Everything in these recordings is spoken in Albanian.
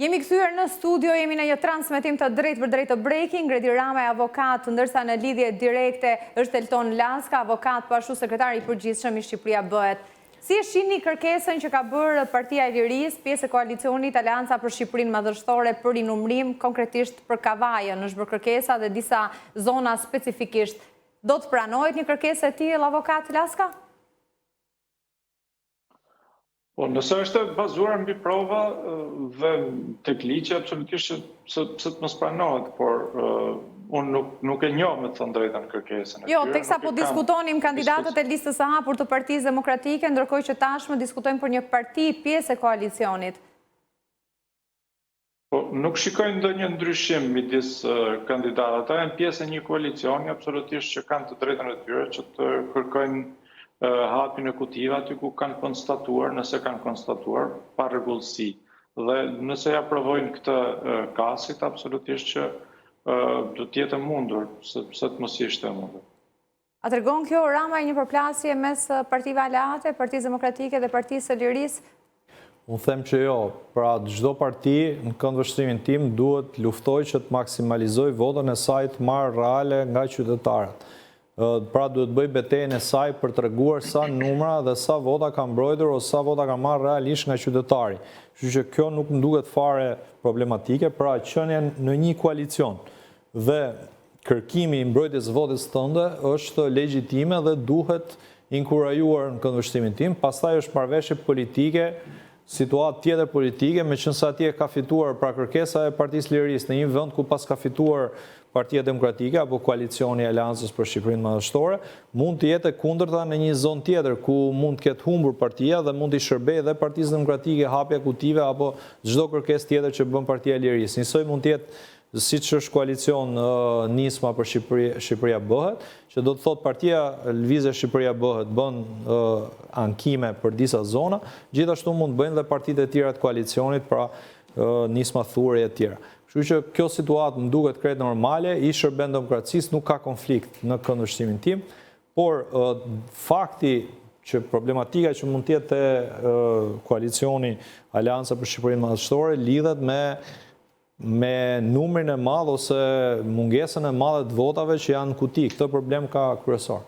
Jemi kthyer në studio, jemi në një transmetim të drejtë për drejtë të Breaking. Edi Rama e avokat, ndërsa në lidhje direkte është Elton Laska, avokat, po ashtu sekretari i përgjithshëm i Shqipëria Bëhet. Si e shihni kërkesën që ka bërë Partia e Lirisë, pjesë e koalicionit Aleanca për Shqipërinë Madhështore për rinumrim, konkretisht për Kavajën, është bërë kërkesa dhe disa zona specifikisht. Do të pranohet një kërkesë e tillë, avokat Laska? Po, nëse është bazuar mbi prova dhe tek ligji, absolutisht pse të mos pranohet, por unë nuk e njoh me të thënë drejtën kërkesën. Jo, teksa po diskutonim kandidatët e listës së hapur të Partisë Demokratike, ndërkohë që tashmë diskutojmë për një parti pjesë e koalicionit. Po, nuk shikojnë ndonjë ndryshim midis kandidatëve. Ata janë pjesë e një koalicioni, absolutisht që kanë të drejtën e tyre që të kërkojnë hapin e kutive aty ku kanë konstatuar, nëse kanë konstatuar, pa rregullsi. Dhe nëse ja provojnë këtë kasit, absolutisht që do të jetë mundur, sepse të mos ishte mundur. A tregon kjo, Rama, një përplasje mes partive aleate, Partisë Demokratike dhe Partisë së Lirisë? Unë them që jo, pra çdo parti në këndvështrimin tim duhet luftoj që të maksimalizoj votën e saj të marrë reale nga qytetarët. Pra duhet bëj betejën e saj për të treguar sa numra dhe sa vota ka mbrojtur ose sa vota ka marrë realisht nga qytetari. Kështu që kjo nuk më duket fare problematike, pra qënien në një koalicion dhe kërkimi i mbrojtjes votës tënde është legjitime dhe duhet inkurajuar në këndvështrimin tim. Pastaj është marrëveshje politike, situatë tjetër politike, meqense atje ka fituar pra kërkesa e Partisë Lirisë në një vend ku pas ka fituar Partia Demokratike apo koalicioni Aleancës për Shqipërinë Madhështore, mund të jetë kundërta në një zonë tjetër ku mund të ketë humbur partia dhe mund të shërbejë dhe Partisë Demokratike hapja kutive apo çdo kërkesë tjetër që bën Partia e Lirisë. Njësoj mund të jetë siç është koalicion nisma për Shqipëria Bëhet, që do të thotë Partia Lëvizje Shqipëria Bëhet bën ankime për disa zona, gjithashtu mund të bëjnë dhe partitë e tjera të koalicionit, pra nisma thurje e tjera. Kështu që kjo situatë më duket krejt normale, i shërben demokracisë, nuk ka konflikt në këndvështrimin tim, por fakti që problematika që mund të jetë koalicioni Aleanca për Shqipërinë Madhështore lidhet me numrin e madh ose mungesën e madhe të votave që janë në kuti. Këtë problem ka kryesor.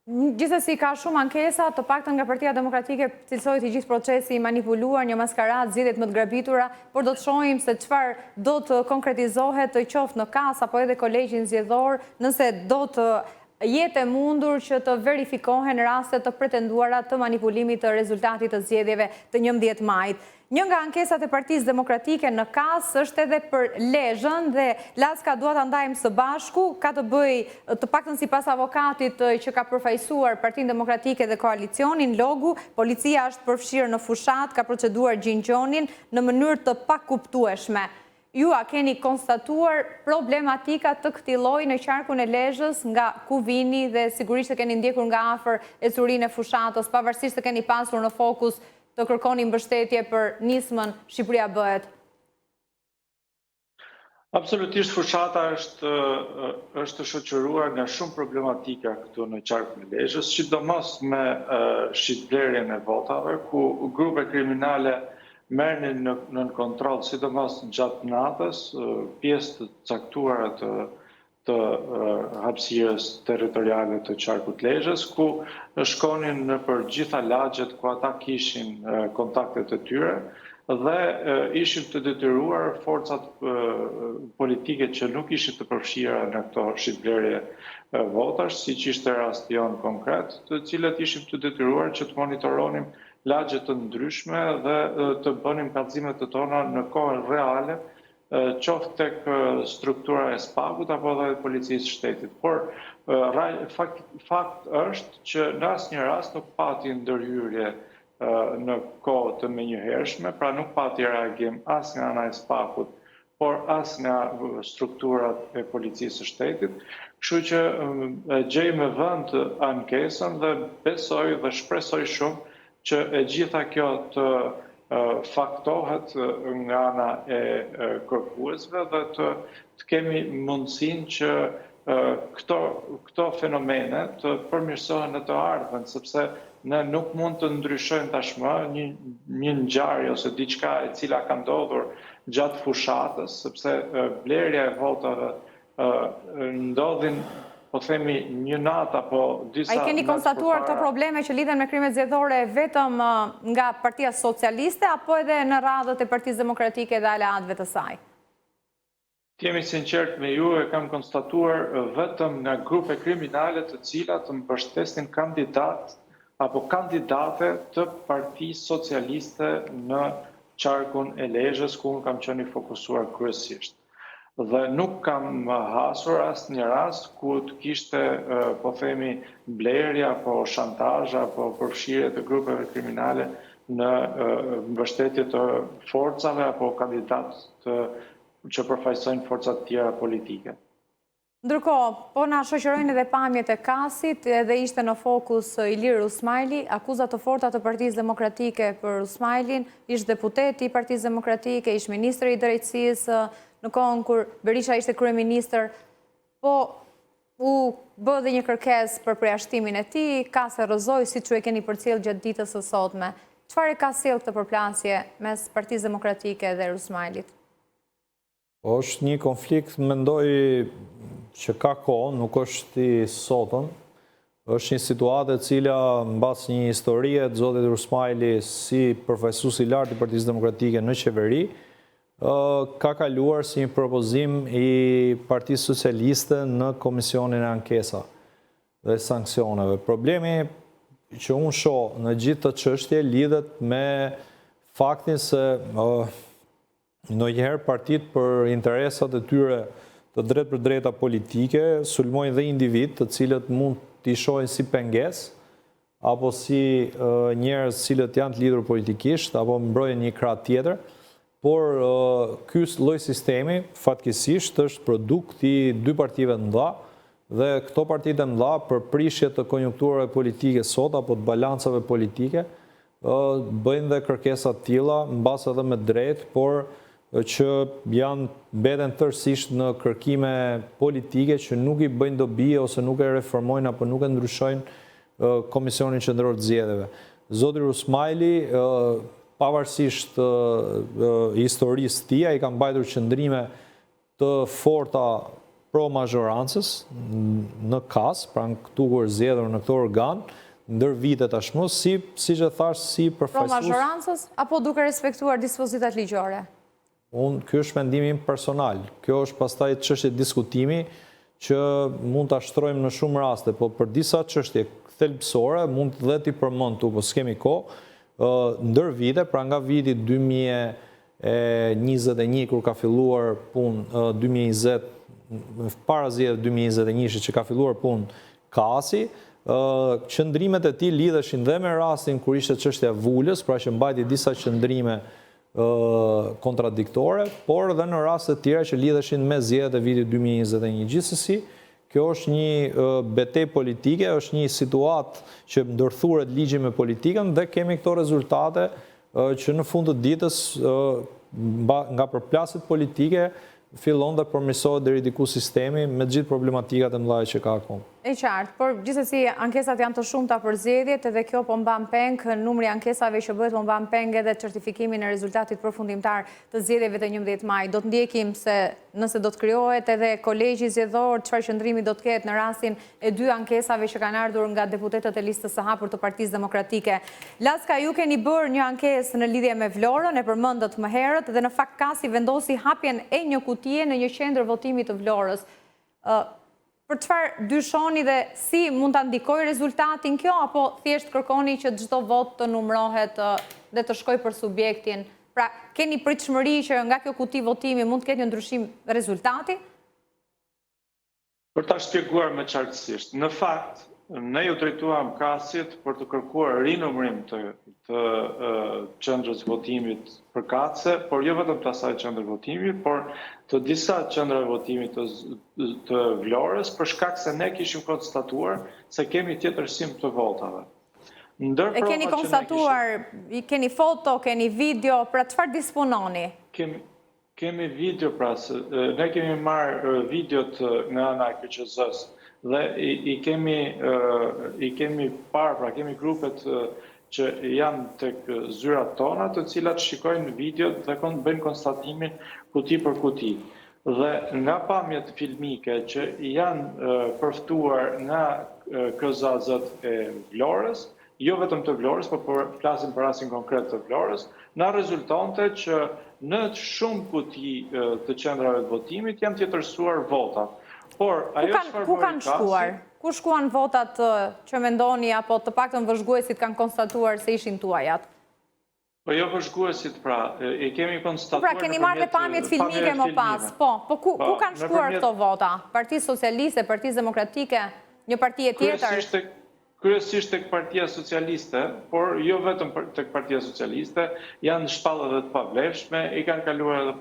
Gjithsesi ka shumë ankesa, të paktën nga Partia Demokratike cilësohet i gjithë procesi i manipuluar, një maskaradë, zgjedhjet më të grabitura, por do të shohim se çfarë do të konkretizohet të qoftë në KAS apo edhe kolegjin zgjedhor, nëse do të jetë mundur që të verifikohen rastet të pretenduara të manipulimit të rezultatit të zgjedhjeve të 11 majit. Një nga ankesat e Partisë Demokratike në KAS është edhe për Lezhën dhe Laska dua ta ndajmë së bashku, ka të bëjë të paktën sipas avokatit që ka përfaqësuar Partinë Demokratike dhe koalicionin logu, policia është përfshirë në fushat, ka proceduar gjinxhonin në mënyrë të pakuptueshme. Ju a keni konstatuar problematika të këtij lloji në qarkun e Lezhës nga ku vini dhe sigurisht e keni ndjekur nga afër ecurinë e fushatës, pavarësisht se keni pasur në fokus të kërkoni mbështetje për nismën Shqipëria Bëhet? Absolutisht fushata është shoqëruar nga shumë problematika këtu në qarkun e Lezhës, sidomos me shitblerjen e votave, ku grupe kriminale merrnin në kontroll, sidomos gjatë natës, pjesë të caktuara të hapësirës territoriale të qarkut Lezhës, ku shkonin nëpër gjitha lagjet ku ata kishin kontaktet e tyre dhe ishin të detyruar forcat politike që nuk ishin të përfshira në këto shitblerje votash, siç ishte rasti jon konkret, të cilët ishim të detyruar që të monitoronim lagje të ndryshme dhe të bënim kallëzimet të tona në kohën reale, qoftë tek struktura e SPAK-ut apo edhe policisë shtetit. Por fakt është që në asnjë rast nuk pati ndërhyrje në kohë të menjëhershme, pra nuk pati reagim as nga ana e SPAK-ut, por as nga strukturat e policisë së shtetit. Kështu që gjej me vend ankesën dhe besoj dhe shpresoj shumë që e gjitha kjo të faktohet nga ana e kërkuesve dhe të kemi mundësinë që këto fenomene të përmirësohen në të ardhmen, sepse ne nuk mund të ndryshojmë tashmë një ngjarje ose diçka e cila ka ndodhur gjatë fushatës, sepse blerja e votave ndodhin, po themi, një natë apo disa... A i keni konstatuar këto probleme që lidhen me krimet zgjedhore vetëm nga Partia Socialiste, apo edhe në radhët e Partisë Demokratike dhe aleatëve të saj? Të jemi sinqert me ju, e kam konstatuar vetëm nga grupe kriminale të cilat të mbështesin kandidat apo kandidate të Partisë Socialiste në qarkun e Lezhës, ku unë kam qenë i fokusuar kryesisht. Dhe nuk kam hasur asë një rast ku të kishte, po themi, blerja, apo shantazh, apo përfshirje të grupeve kriminale në mbështetje të forcave apo kandidatë që përfaqësojnë forcat tjera politike. Ndërkohë, po na shoqërojnë edhe pamjet e Kasit, edhe ishte në fokus Ilir Usmajli, akuzat të forta të Partisë Demokratike për Usmajlin, ish deputeti i Partisë Demokratike, ish ministri i drejtësisë, në kohën kur Berisha ishte kryeministër, po u bë dhe një kërkesë për përjashtimin e tij, Kasi rrëzoi siç e keni përcjell gjatë ditës së sotme. Çfarë ka sjellë këtë përplasje mes Partisë Demokratike dhe Usmajlit? Është një konflikt, mendoj që ka kohë, nuk është i sotën. Është një situatë e cila mbas një historie të zotit Usmajli si përfaqësues i lartë i Partisë Demokratike në qeveri, ka kaluar si një propozim i Partisë Socialiste në Komisionin e Ankesa dhe Sanksioneve. Problemi që unë shoh në gjithë të çështje lidhet me faktin se ndonjëherë partitë për interesat e tyre të drejt për drejta politike sulmojnë dhe individ të cilët mund t'i shohin si pengesë apo si njerëz cilët janë të lidhur politikisht apo mbrojnë një krah tjetër. Por ky lloj sistemi fatkeqësisht është produkt i dy partive të mëdha dhe këto partitë të mëdha për prishje të konjunkturave politike sot apo të balancave politike bëjnë dhe kërkesa të tilla, mbas edhe me drejt, por që janë mbeten tërësisht në kërkime politike që nuk i bëjnë dobi ose nuk e reformojnë apo nuk e ndryshojnë Komisionin Qendror të Zgjedhjeve. Zoti Usmajli pavarësisht historisë të tij, ai ka mbajtur qëndrime të forta pro majorancës në KAS, pra këtu kur zgjedhur në këtë organ, ndër vite tashmë, siç e thash, si përfaqësues. Pro majorancës apo duke respektuar dispozitat ligjore? Ky është mendimi im personal. Kjo është pastaj çështje diskutimi që mund ta shtrojmë në shumë raste, po për disa çështje thelbësore mund dhe t'i përmend tu, po s'kemi kohë. Ndër vite, pra nga viti 2021 kur ka filluar punë 2020, para zgjedhjeve 2021 që ka filluar punë Kasi, qëndrimet e tij lidheshin dhe me rastin kur ishte çështja e Vulës, pra që mbajti disa qëndrime kontradiktore, por dhe në raste të tjera që lidheshin me zgjedhjet e vitit 2021. Gjithsesi, kjo është një betejë politike, është një situatë që ndërthuret ligji me politikën dhe kemi këto rezultate që në fund të ditës nga përplasjet politike fillon dhe përmirësohet deri diku sistemi me gjithë problematikat e mëdha që ka akoma. E qartë, por gjithsesi ankesat janë të shumta për zgjedhjet edhe kjo po mban peng numri ankesave që bëhet po mban peng edhe certifikimin e rezultatit përfundimtar të zgjedhjeve të 11 maj. Do të ndjekim se nëse do të krijohet edhe kolegji zgjedhor, çfarë qëndrimi do të ketë në rastin e dy ankesave që kanë ardhur nga deputetët e listës së hapur të Partisë Demokratike. Laska, ju keni bërë një ankesë në lidhje me Vlorën, e përmendët më herët dhe në fakt Kasi vendosi hapjen e një kutie në një qendër votimi të Vlorës. Për çfarë dyshoni dhe si mund ta ndikojë rezultatin kjo, apo thjesht kërkoni që çdo vot të numërohet dhe të shkojë për subjektin? Pra, keni pritshmëri që nga kjo kuti votimi mund të ketë një ndryshim rezultati? Për ta shpjeguar më qartësisht, në fakt, ne ju drejtuam Kasit për të kërkuar rinumërim të qendrës votimit për Kace, por jo vetëm të asaj qendrë votimi, por të disa qendrave votimit të Vlorës, për shkak se ne kishim konstatuar se kemi tjetërsim të votave. E keni konstatuar, keni foto, keni video, pra çfarë dispononi? Kemi video, pra, ne kemi marrë videot nga ana e KQZ-s dhe i kemi parë, pra kemi grupet që janë tek zyrat tona, të cilat shikojnë videot dhe bëjnë konstatimin kuti për kuti. Dhe nga pamjet filmike që janë përftuar nga KZ-t e Vlorës, jo vetëm të Vlorës, por flasim për rastin konkret të Vlorës, na rezultonte që në shumë kuti të qendrave të votimit janë tjetërsuar votat. Por ajo çfarë ku kanë shkuar? Ku shkuan votat që mendoni apo të paktën vëzhguesit kanë konstatuar se ishin tuajat? Po jo vëzhguesit, pra, e kemi konstatuar... Pra, keni marrë dhe pamjet filmike më pas, po ku kanë shkuar këto vota? Partisë Socialiste, Partisë Demokratike, një parti tjetër? Kryesisht tek Partia Socialiste, por jo vetëm tek Partia Socialiste, janë shpallë dhe të pavlefshme, i kanë kaluar edhe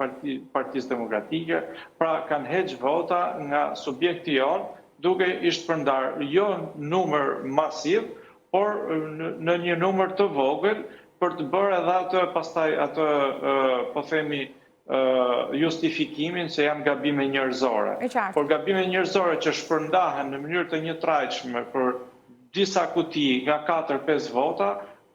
Partisë Demokratike, pra kanë heqë vota nga subjekti jonë, duke ishtë përndar jo numër masiv, por në një numër të vogël, për të bërë edhe atë pastaj atë, po themi, justifikimin se janë gabime njerëzore. Por gabime njerëzore që shpërndahen në mënyrë të njëtrajtshme për disa kuti nga 4-5 vota,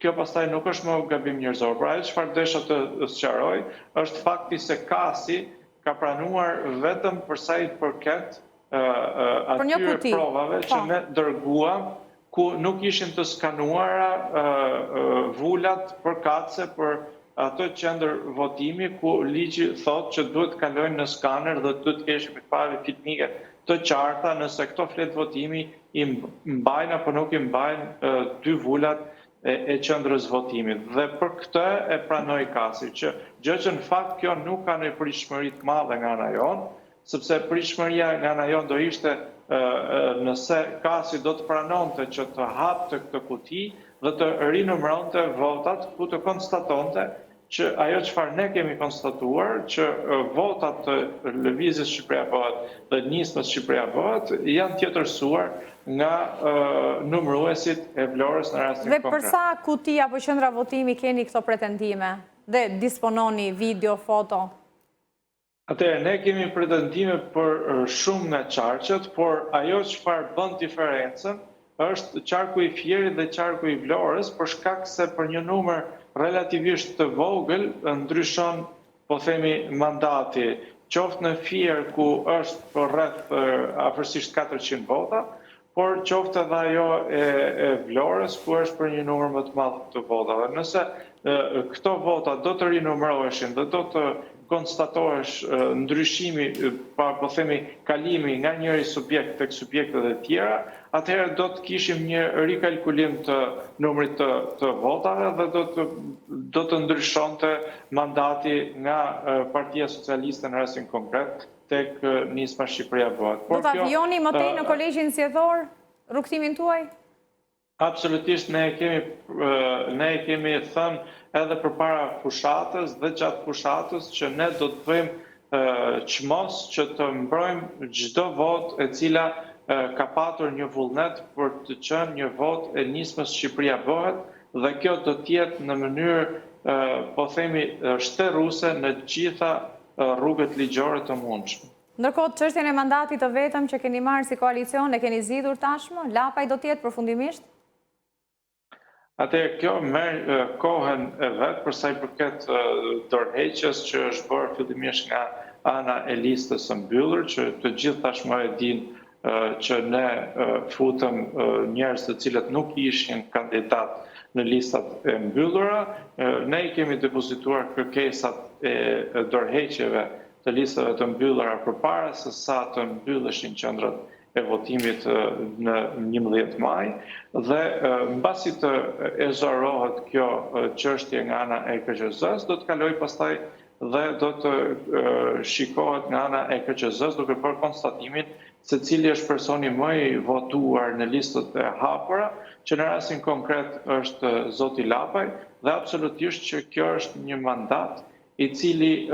kjo pastaj nuk është më gabim njerëzor. Pra e çfarë desha të sqaroj, është fakti se Kasi ka pranuar vetëm për sa i përket atyre provave që ne dërguam, ku nuk ishin të skanuara vulat për kace për ato qendër votimi, ku ligji thot që duhet kalojnë në skaner dhe duhet keshim pare filmike të qarta nëse këto fletë votimi i mbajnë apo nuk i mbajnë 2 vullat e qendrës votimit. Dhe për këtë e pranoi Kasi, gjë që në fakt kjo nuk ka një pritshmëri të madhe nga ana jonë, sepse pritshmëria nga ana jonë do ishte nëse Kasi do të pranonte që të hapte këtë kuti dhe të rinumëronte votat ku të konstatonte që ajo çfarë ne kemi konstatuar, që votat të Lëvizjes Shqipëria Bëhet dhe Nismës Shqipëria Bëhet janë tjetërsuar nga numëruesit e Vlorës në rastin konkret. Dhe përsa kuti apo qendra votimi keni këto pretendime dhe dispononi video, foto? Atëherë, ne kemi pretendime për shumë nga qarqet, por ajo çfarë bën diferencën është qarku i Fierit dhe qarku i Vlorës, për shkak se për një numër relativisht të vogël ndryshon, po themi, mandati, qoftë në Fier ku është për rreth afërsisht 400 vota, por qoftë edhe ajo e Vlorës ku është për një numër më të madh të votave. Nëse këto vota do të rinumëroheshin dhe do të konstatohesh ndryshimi, po themi kalimi nga njëri subjekt tek subjektet e tjera, atëherë do të kishim një rikalkulim të numrit të votave dhe do të ndryshonte mandati nga Partia Socialiste në rastin konkret tek Nisma Shqipëria Bëhet. Do të avjoni më tej në kolegjin zgjedhor rrugtimin tuaj? Absolutisht, ne e kemi thënë edhe përpara fushatës dhe gjatë fushatës që ne do të bëjmë çmos që të mbrojmë çdo votë e cila ka patur një vullnet për të qenë një votë e Nismës Shqipëria Bëhet dhe kjo do të jetë në mënyrë, po themi, shtërruese në gjitha rrugët ligjore të mundshme. Ndërkohë, çështjen e mandatit të vetëm që keni marrë si koalicion e keni zgjidhur tashmë, lapaj do të jetë përfundimisht? Atëherë, kjo merr kohën e vet për sa i përket dorëheqjes që është bërë fillimisht nga ana e listës së mbyllur, që të gjithë tashmë e dinë që ne futëm njerëz të cilët nuk ishin kandidat në listat e mbyllura. Ne i kemi depozituar kërkesat e dorëheqjeve të listave të mbyllura përpara se sa të mbylleshin qendrat e votimit në 11 maj dhe mbasi të ezarohet kjo çështje nga ana e KQZ-s, do të kaloj pastaj dhe do të shikohet nga ana e KQZ-s duke bërë konstatimin se cili është personi më i votuar në listët e hapura, që në rastin konkret është zoti Lapaj, dhe absolutisht që kjo është një mandat i cili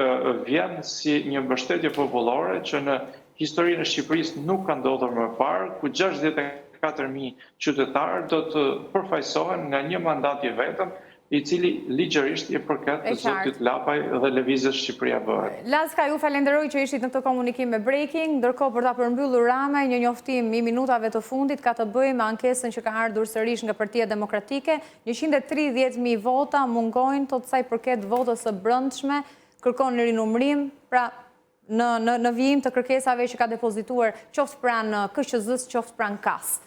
vjen si një mbështetje popullore që në historinë e Shqipërisë nuk ka ndodhur më parë, ku 64.000 qytetarë do të përfaqësohen nga një mandat i vetëm, i cili ligjërisht i përket të zotit Lapaj dhe Lëvizjes Shqipëria Bëhet. Laska, ju falenderoj që ishit në këtë komunikim me Breaking, ndërkohë për ta përmbyllur Ramaj, një njoftim i minutave të fundit ka të bëjë me ankesën që ka ardhur sërish nga Partia Demokratike. 130.000 vota mungojnë tot sa i përket votës së brendshme, kërkon në rinumrim, pra në vijim të kërkesave që ka depozituar qoftë pranë KQZ-s, qoftë pranë KAS.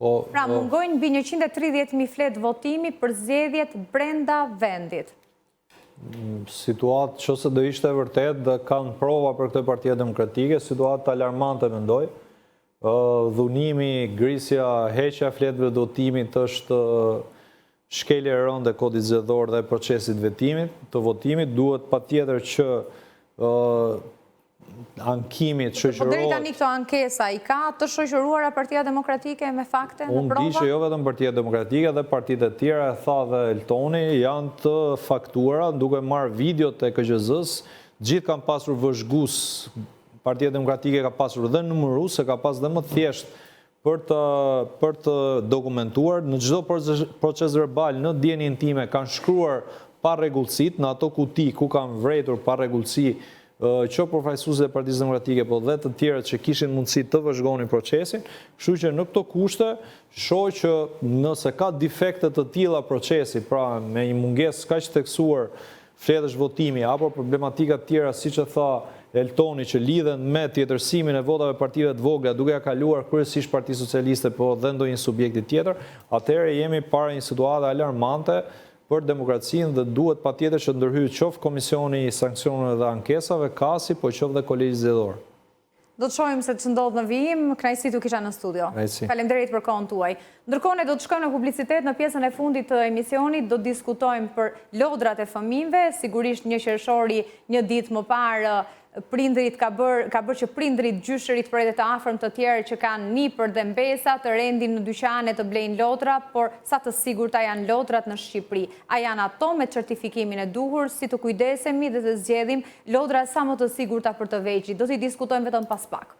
Pra mungojnë mbi 130.000 flet votimi për zgjedhjet brenda vendit. Situatë që se do ishte vërtet dhe kanë prova për këtë Partia Demokratike, situatë alarmante mendoj. Dhunimi, grisja, heqja fletëve votimit është shkelje e rënde kodit zgjedhor dhe procesit të votimit. Duhet patjetër që ankimit shoqëror. Po deri tani këto ankesa i ka të shoqëruara Partia Demokratike me fakte, me prova? Unë di që jo vetëm Partia Demokratike dhe partitë e tjera, e tha dhe Eltoni, janë të faktuara, duke marrë videot e KQZ-s, gjithë kanë pasur vëzhgues. Partia Demokratike ka pasur dhe numërues, se ka pas dhe më thjesht për të dokumentuar. Në çdo proces verbal në dijenin time kanë shkruar pa rregullësit, në ato kuti ku kanë vërejtur pa rregullësi që përfaqësuesët e Partisë Demokratike, po dhe të tjerët që kishin mundësi të vëzhgonin procesin, kështu që në këto kushte, shoh që nëse ka defekte të tilla procesi, pra me një mungesë kaq theksuar fletësh votimi apo problematika të tjera, siç e tha Eltoni, që lidhen me tjetërsimin e votave partive të vogla, duke ja kaluar kryesisht Partisë Socialiste, po dhe ndonjë subjekti tjetër, atëherë jemi para një situate alarmante për demokracinë dhe duhet patjetër që ndërhyjë qoftë Komisioni i Sanksioneve dhe Ankesave, KAS-i, po qoftë dhe Kolegji Zgjedhor. Do të shohim se ç'ndodh në vijim, kënaqësi t'u kisha në studio. Faleminderit për kohën tuaj. Ndërkohë ne do të shkojmë në publicitet në pjesën e fundit të emisionit, do të diskutojmë për lodrat e fëmijëve, sigurisht një qershori një ditë më parë prindrit ka bërë që prindrit, gjyshërit për edhe të afërm të tjerë që kanë nipër dhe mbesa të rendin në dyqane të blejnë lodra, por sa të sigurta janë lodrat në Shqipëri. A janë ato me certifikimin e duhur, si të kujdesemi dhe të zgjedhim lodra sa më të sigurta për të vegjit. Do t'i diskutojmë vetëm pas pak.